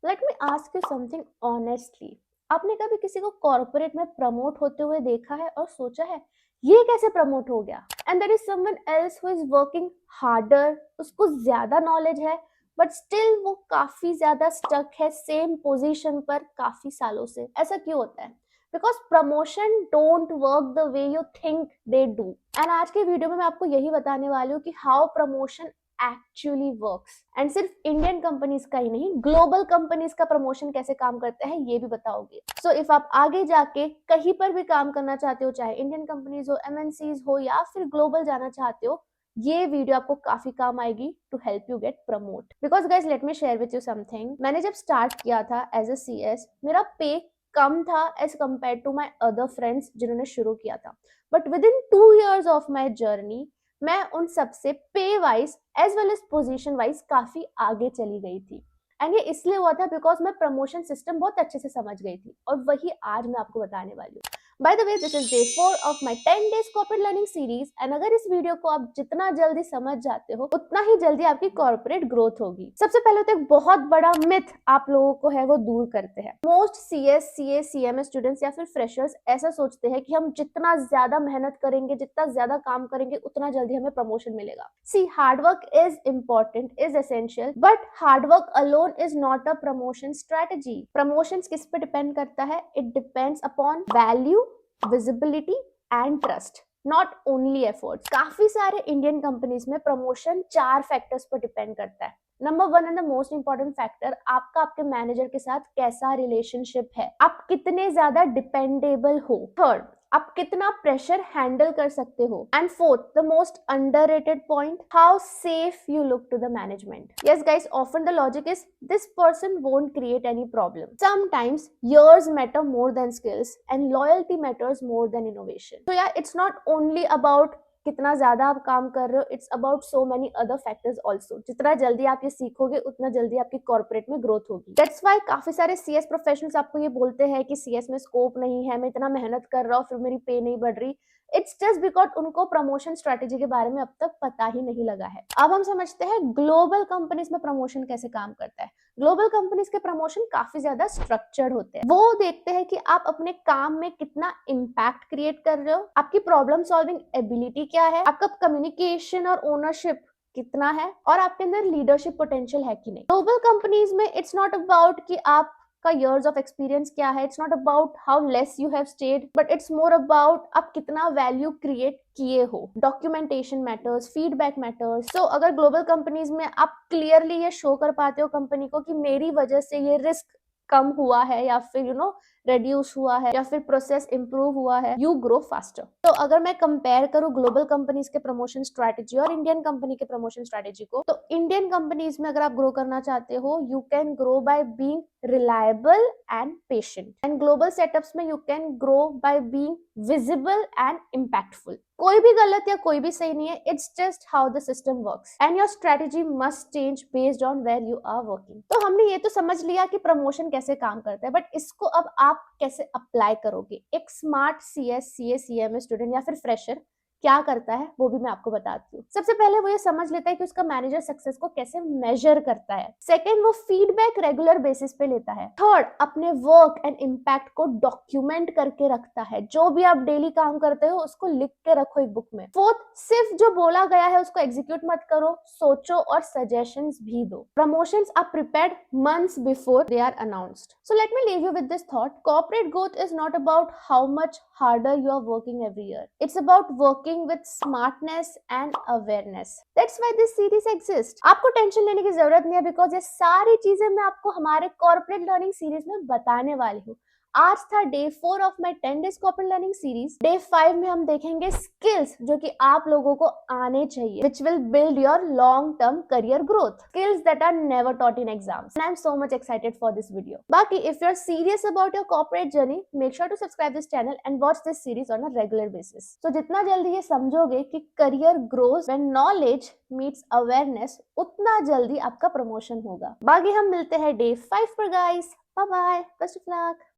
Let me ask you something honestly. आपने कभी किसी को कॉर्पोरेट में प्रमोट होते हुए देखा है और सोचा है ये कैसे प्रमोट हो गया? And there is someone else who is working harder, उसको ज्यादा नॉलेज है बट स्टिल वो काफी ज्यादा स्टक है सेम पोजीशन पर काफी सालों से। ऐसा क्यों होता है? Because promotion don't work the way you think they do. And आज के वीडियो में मैं आपको यही बताने वाली हूँ कि how promotion actually works. And सिर्फ इंडियन कंपनीज का ही नहीं, ग्लोबल कंपनीज का प्रमोशन कैसे काम करता है ये भी बताओगे। सो इफ आप आगे जाके कहीं पर भी काम करना चाहते हो, चाहे इंडियन कंपनीज हो, एमएनसीज हो या फिर ग्लोबल जाना चाहते हो, ये वीडियो आपको काफी काम आएगी to help you get promote. Because guys let me share with you something. मैंने जब स्टार्ट किया था एज अ सीएस, मेरा पे कम था as compare to my other friends जिन्होंने शुरू किया था। But within 2 years of my journey मैं उन सबसे pay wise as well as position wise काफी आगे चली गई थी। एंड ये इसलिए हुआ था बिकॉज मैं प्रमोशन सिस्टम बहुत अच्छे से समझ गई थी और वही आज मैं आपको बताने वाली हूँ। By the way, this is day 4 of my 10 days corporate learning series. And अगर इस वीडियो को आप जितना जल्दी समझ जाते हो उतना ही जल्दी आपकी कॉर्पोरेट ग्रोथ होगी। सबसे पहले तो एक बहुत बड़ा मिथ आप लोगों को है वो दूर करते हैं। Most CS, CA, CMA students या फिर फ्रेशर्स ऐसा सोचते हैं कि हम जितना ज्यादा मेहनत करेंगे, जितना ज्यादा काम करेंगे, उतना जल्दी हमें प्रमोशन मिलेगा। See, hard work is important, is essential, but hard work alone is not a promotion strategy. Promotion किस पे डिपेंड करता है? It depends upon value, visibility and trust, not only efforts. काफी सारे इंडियन कंपनीज में प्रमोशन 4 फैक्टर्स पर depend करता है। Number 1 and the most important factor, आपका आपके मैनेजर के साथ कैसा रिलेशनशिप है, आप कितने ज्यादा डिपेंडेबल हो। थर्ड, आप कितना प्रेशर हैंडल कर सकते हो। And fourth, the most underrated point, how safe you look to the management. Yes guys, often the logic is this person won't create any problem. Sometimes years matter more than skills and loyalty matters more than innovation. So yeah, it's not only about कितना ज्यादा आप काम कर रहे हो, it's about so many other factors also. जितना जल्दी आप ये सीखोगे उतना जल्दी आपकी कॉर्पोरेट में ग्रोथ होगी। दैट्स व्हाई काफी सारे सीएस प्रोफेशनल्स आपको ये बोलते हैं कि सीएस में स्कोप नहीं है, मैं इतना मेहनत कर रहा हूँ फिर मेरी पे नहीं बढ़ रही। इट्स जस्ट बिकॉज उनको प्रमोशन स्ट्रेटेजी के बारे में अब तक पता ही नहीं लगा है। अब हम समझते हैं ग्लोबल कंपनीज में प्रमोशन कैसे काम करता है। ग्लोबल कंपनीज के प्रमोशन काफी ज्यादा स्ट्रक्चर्ड होते हैं। वो देखते हैं कि आप अपने काम में कितना इम्पैक्ट क्रिएट कर रहे हो, आपकी प्रॉब्लम सॉल्विंग एबिलिटी क्या है, आपका कम्युनिकेशन और ओनरशिप कितना है, और आपके अंदर लीडरशिप पोटेंशियल है कि नहीं। ग्लोबल कंपनीज में इट्स नॉट अबाउट कि आप का years ऑफ एक्सपीरियंस क्या है, it's not about how less you have stayed, but it's more about आप कितना वैल्यू क्रिएट किए हो। Documentation matters, feedback matters. So अगर ग्लोबल कंपनीज में आप क्लियरली ये शो कर पाते हो कंपनी को कि मेरी वजह से ये रिस्क कम हुआ है या फिर रेड्यूस हुआ है या फिर प्रोसेस इंप्रूव हुआ है, यू ग्रो फास्टर। तो अगर मैं कंपेयर करूं ग्लोबल कंपनीज के प्रमोशन स्ट्रेटेजी और इंडियन कंपनी के प्रमोशन स्ट्रेटेजी को, तो इंडियन कंपनीज में अगर आप ग्रो करना चाहते हो, you can grow by being reliable and patient, and global setups में you can grow by being visible and impactful। कोई भी गलत या कोई भी सही नहीं है, it's just how the system works and your strategy must change based on where you are working। तो हमने ये तो समझ लिया कि प्रमोशन कैसे काम करता है, बट इसको अब आप कैसे अप्लाई करोगे। एक smart CS, CA, CMA student या फिर फ्रेशर क्या करता है वो भी मैं आपको बताती हूँ। सबसे पहले वो ये समझ लेता है कि उसका मैनेजर सक्सेस को कैसे मेजर करता है। सेकंड, वो फीडबैक रेगुलर बेसिस पे लेता है। थर्ड, अपने वर्क एंड इम्पैक्ट को डॉक्यूमेंट करके रखता है। जो भी आप डेली काम करते हो उसको लिख के रखो एक बुक में। फोर्थ, सिर्फ जो बोला गया है उसको एग्जीक्यूट मत करो, सोचो और सजेशंस भी दो। Promotions are prepared months before they are announced. So let me leave you with this thought, corporate growth is not about how much harder you are working every year. It's about working with smartness and awareness. That's why this series exists. आपको tension लेने की जरूरत नहीं है, because ये सारी चीजें मैं आपको हमारे कॉर्पोरेट लर्निंग सीरीज में बताने वाली हूँ। आज था day 4 of my 10 days corporate learning series. Day 5 में हम देखेंगे स्किल्स जो कि आप लोगों को आने चाहिए, which will build your long term career growth, skills that are never taught in exams. I am so much excited for this video. बाकी if you are serious about your corporate journey, make sure to subscribe this channel and watch this series on a regular basis. तो जितना जल्दी ये समझोगे कि career grows when knowledge meets awareness, उतना जल्दी आपका प्रमोशन होगा। बाकी हम मिलते हैं डे 5 पर guys. Bye bye, best of luck.